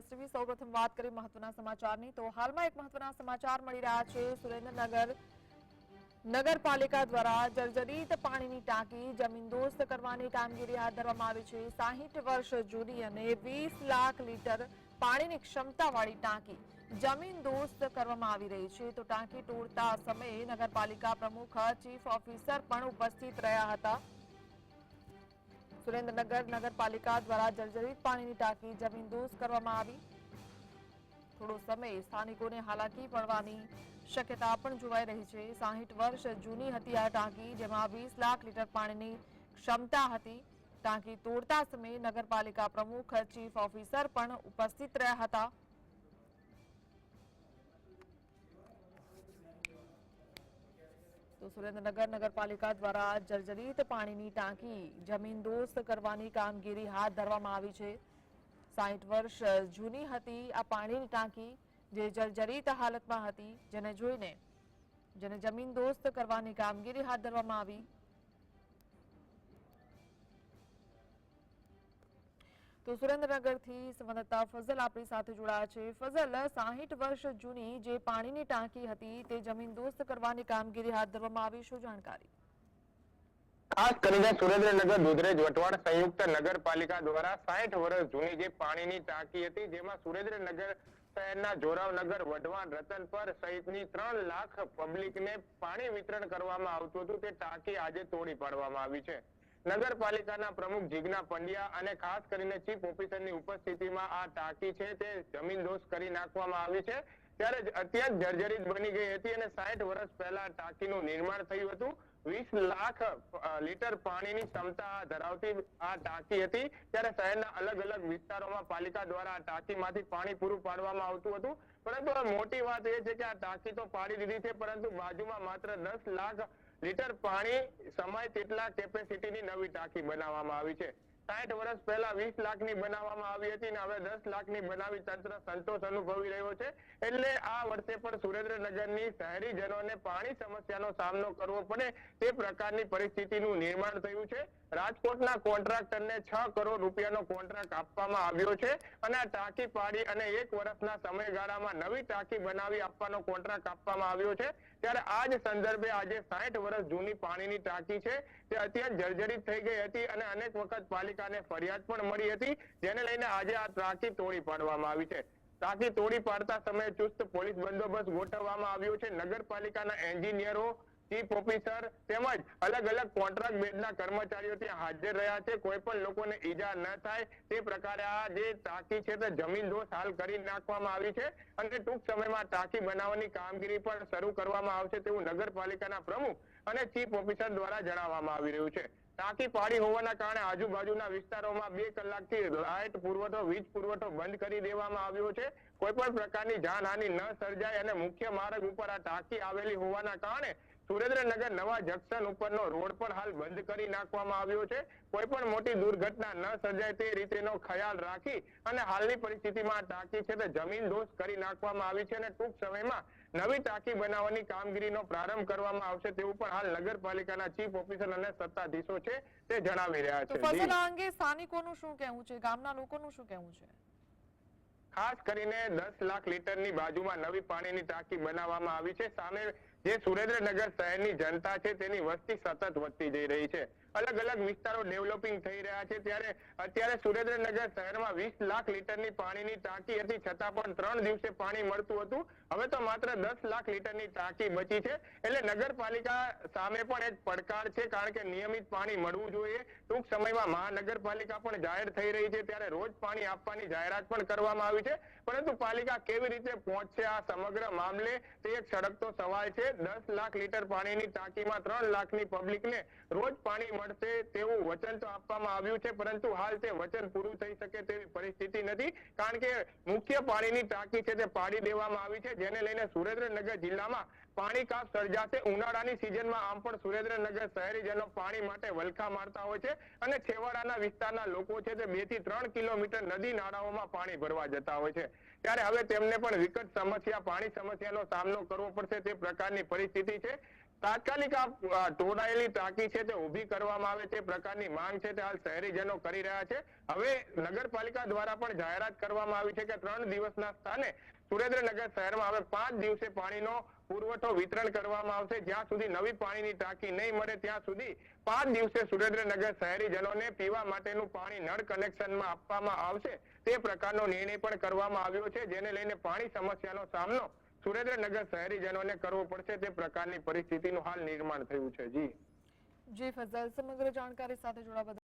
STV સૌપ્રથમ વાત કરી મહત્વના સમાચારની તો હાલમાં એક મહત્વના સમાચાર મળી રહ્યા છે। સુરેન્દ્રનગર નગરપાલિકા દ્વારા જર્જરિત પાણીની ટાંકી જમીનદોસ્ત કરવાની કામગીરી હાથ ધરવામાં આવી છે। 60 વર્ષ જૂની અને 20 લાખ લીટર પાણીની ક્ષમતાવાળી ટાંકી જમીનદોસ્ત કરવામાં આવી રહી છે। તો ટાંકી તોડતા સમયે નગરપાલિકા પ્રમુખ ચીફ ઓફિસર પણ ઉપસ્થિત રહ્યા હતા। સુરેન્દ્રનગર નગરપાલિકા દ્વારા જર્જરિત પાણીની ટાંકી જમીનદોસ્ત કરવામાં આવી। થોડો સમય સ્થાનિકોને હાલાકી પડવાની શક્યતા પણ જોવાઈ રહી છે। 60 વર્ષ જૂની હતી આ ટાંકી, જેમાં 20 લાખ લીટર પાણીની ક્ષમતા હતી। ટાંકી તોડતા સમયે નગરપાલિકા પ્રમુખ ચીફ ઓફિસર પણ ઉપસ્થિત રહ્યા હતા। તો સુરેન્દ્રનગર નગરપાલિકા દ્વારા જર્જરિત પાણીની ટાંકી જમીનદોસ્ત કરવાની કામગીરી હાથ ધરવામાં આવી છે। 60 વર્ષ જૂની હતી આ પાણીની ટાંકી, જે જર્જરિત હાલતમાં હતી, જેને જમીનદોસ્ત કરવાની કામગીરી હાથ ધરવામાં આવી। તો સુરેન્દ્રનગરથી સંવાદદાતા ફઝલ આપણી સાથે જોડાયા છે। ફઝલ, 60 વર્ષ જૂની જે પાણીની ટાંકી હતી તે જમીનદોસ્ત કરવાની કામગીરી હાથ ધરવામાં આવી, શું જાણકારી? ખાસ કરીને સુરેન્દ્રનગર દુધરેજ વટવાડ સંયુક્ત નગરપાલિકા દ્વારા 60 વર્ષ જૂની જે પાણીની ટાંકી હતી, જેમાં સુરેન્દ્રનગર શહેરના જોરાવનગર, વઢવાણ, રતનપર સહિતની 3 લાખ પબ્લિકને પાણી વિતરણ કરવામાં આવતું હતું, તે ટાંકી આજે તોડી પાડવામાં આવી છે। નગરપાલિકાના પ્રમુખ જીજ્ઞા પંડ્યા અને ખાસ કરીને ચીફ ઓફિસરની ઉપસ્થિતિમાં આ ટાંકી છે તે જમીનદોસ્ત કરી નાખવામાં આવી છે। ત્યારે અત્યંત જર્જરિત બની ગઈ હતી અને 60 વર્ષ પહેલા ટાંકીનું નિર્માણ થયું હતું। 20 લાખ લીટર પાણીની ક્ષમતા ધરાવતી આ ટાંકી હતી। ત્યારે શહેરના અલગ અલગ વિસ્તારોમાં પાલિકા દ્વારા આ ટાંકીમાંથી પાણી પૂરું પાડવામાં આવતું હતું, પરંતુ મોટી વાત એ છે કે આ ટાંકી તો પાડી દીધી છે, પરંતુ બાજુમાં માત્ર 10 લાખ લીટર પાણી સમાય તેટલા કેપેસિટીની નવી ટાંકી બનાવવામાં આવી છે। 60 વર્ષ પહેલા 20 લાખની બનાવવામાં આવી હતી અને હવે 10 લાખની બનાવી તંત્ર સંતોષ અનુભવી રહ્યો છે। એટલે આ વર્ષે પણ સુરેન્દ્રનગરની શહેરીજનોને પાણી સમસ્યાનો સામનો કરવો પડે તે પ્રકારની પરિસ્થિતિનું નિર્માણ થયું છે। રાજકોટના કોન્ટ્રાક્ટરને 6 કરોડ રૂપિયાનો કોન્ટ્રાક્ટ આપવામાં આવ્યો છે અને આ ટાંકી પાડી અને 1 વર્ષના સમયગાળામાં નવી ટાંકી બનાવી આપવાનો કોન્ટ્રાક્ટ આપવામાં આવ્યો છે। ત્યારે આ જ સંદર્ભે આજે 60 વર્ષ જૂની પાણીની ટાંકી છે તે અત્યંત જર્જરિત થઈ ગઈ હતી અને અનેક વખત પાલિકાને ફરિયાદ પણ મળી હતી, જેને લઈને આજે આ ટાંકી તોડી પાડવામાં આવી છે। ટાંકી તોડી પાડતા સમયે ચુસ્ત પોલીસ બંદોબસ્ત ગોઠવવામાં આવ્યો છે। નગરપાલિકાના એન્જિનિયરો, ચીફ ઓફિસર તેમજ અલગ અલગ કોન્ટ્રાક્ટ બેઝના કર્મચારીઓ ત્યાં હાજર રહ્યા છે। કોઈ પણ લોકોને ઈજા ન થાય તે પ્રકારે આ જે ટાંકી છે તે જમીનદોસ્ત હાલ કરી નાખવામાં આવી છે અને ટૂંક સમયમાં ટાંકી બનાવવાની કામગીરી પણ શરૂ કરવામાં આવશે તેવું નગરપાલિકાના પ્રમુખ અને ચીફ ઓફિસર દ્વારા જણાવવામાં આવી રહ્યું છે। ટાંકી પાડી હોવાના કારણે આજુબાજુના વિસ્તારોમાં 2 કલાકથી લાઇટ પુરવઠો, વીજ પુરવઠો બંધ કરી દેવામાં આવ્યો છે। કોઈ પણ પ્રકારની જાનહાનિ ન સર્જાય અને મુખ્ય માર્ગ ઉપર આ ટાંકી આવેલી હોવાના કારણે સુરેન્દ્રનગર નવા જંકશન ઉપરનો રોડ પણ હાલ બંધ કરી નાખવામાં આવ્યો છે। કોઈ પણ મોટી દુર્ઘટના ન સર્જાય તે રીતેનો ખ્યાલ રાખી અને હાલની પરિસ્થિતિમાં ટાંકી છે તે જમીનદોસ્ત કરી નાખવામાં આવી છે અને ટૂંક સમયમાં નવી ટાંકી બનાવવાની કામગીરીનો પ્રારંભ કરવામાં આવશે તેવું પણ હાલ નગરપાલિકાના ચીફ ઓફિસર અને સત્તાધીશો છે તે જણાવી રહ્યા છે। તો ફઝલ, આ અંગે સ્થાનિકોનું શું કહેવું છે, ગામના લોકોનું શું કહેવું છે? ખાસ કરીને 10 લાખ લીટરની બાજુમાં નવી પાણીની ટાંકી બનાવવામાં આવી છે। સામે જે સુરેન્દ્રનગર શહેરની જનતા છે તેની વસ્તી સતત વધતી જઈ રહી છે। અલગ અલગ વિસ્તારો ડેવલપિંગ થઈ રહ્યા છે, ત્યારે અત્યારે સુરેન્દ્રનગર શહેરમાં 20 લાખ લીટરની પાણીની ટાંકી હતી, છતાં પણ 3 દિવસે પાણી મળતું હતું। હવે તો માત્ર 10 લાખ લીટરની ટાંકી બચી છે। એટલે નગરપાલિકા સામે પણ એક પડકાર છે, કારણ કે નિયમિત પાણી મળવું જોઈએ। ટૂંક સમયમાં મહાનગરપાલિકા પણ જાહેર થઈ રહી છે, ત્યારે રોજ પાણી આપવાની જાહેરાત પણ કરવામાં આવી છે, પરંતુ પાલિકા કેવી રીતે પહોંચશે આ સમગ્ર મામલે તે એક સળગતો સવાલ છે। 10 લાખ લીટર પાણીની ટાંકીમાં 3 લાખની પબ્લિકને રોજ પાણી મળશે તેવું વચન તો આપવામાં આવ્યું છે, પરંતુ હાલ તે વચન પૂરું થઈ શકે તેવી પરિસ્થિતિ નથી, કારણ કે મુખ્ય પાણીની ટાંકી છે તે પાડી દેવામાં આવી છે, જેને લઈને સુરેન્દ્રનગર જિલ્લામાં પાણી કાપ સર્જાશે। ઉનાળાની સિઝનમાં આમ પણ સુરેન્દ્રનગર શહેરીજનો પાણી માટે વલખા મારતા હોય છે અને છેવાડાના વિસ્તારના લોકો છે તે 2 થી 3 કિલોમીટર નદી નાળાઓમાં પાણી ભરવા જતા હોય છે। ત્યારે હવે તેમને પણ વિકટ સમસ્યા, પાણી સમસ્યાનો સામનો કરવો પડશે તે પ્રકારની પરિસ્થિતિ છે। તાત્કાલિક આ તોડાયેલી ટાંકી છે તે ઊભી કરવામાં આવે તે પ્રકારની માંગ છે તે હાલ શહેરીજનો કરી રહ્યા છે. હવે નગરપાલિકા દ્વારા પણ જાહેરાત કરવામાં આવી છે કે 3 દિવસના સ્થાને સુરેન્દ્રનગર શહેરમાં હવે 5 દિવસે પાણીનો પુરવઠો વિતરણ કરવામાં આવશે. જ્યાં સુધી નવી પાણીની ટાંકી નહીં મળે ત્યાં સુધી 5 દિવસે સુરેન્દ્રનગર શહેરીજનોને પીવા માટેનું પાણી નળ કનેક્શનમાં આપવામાં આવશે તે પ્રકારનો નિર્ણય પણ કરવામાં આવ્યો છે, જેને લઈને પાણી સમસ્યાનો સામનો સુરેન્દ્રનગર શહેરીજનોને કરવો પડશે તે પ્રકારની પરિસ્થિતિનું હાલ નિર્માણ થયું છે. જી ફઝલ, સમગ્ર જાણકારી સાથે જોડાવા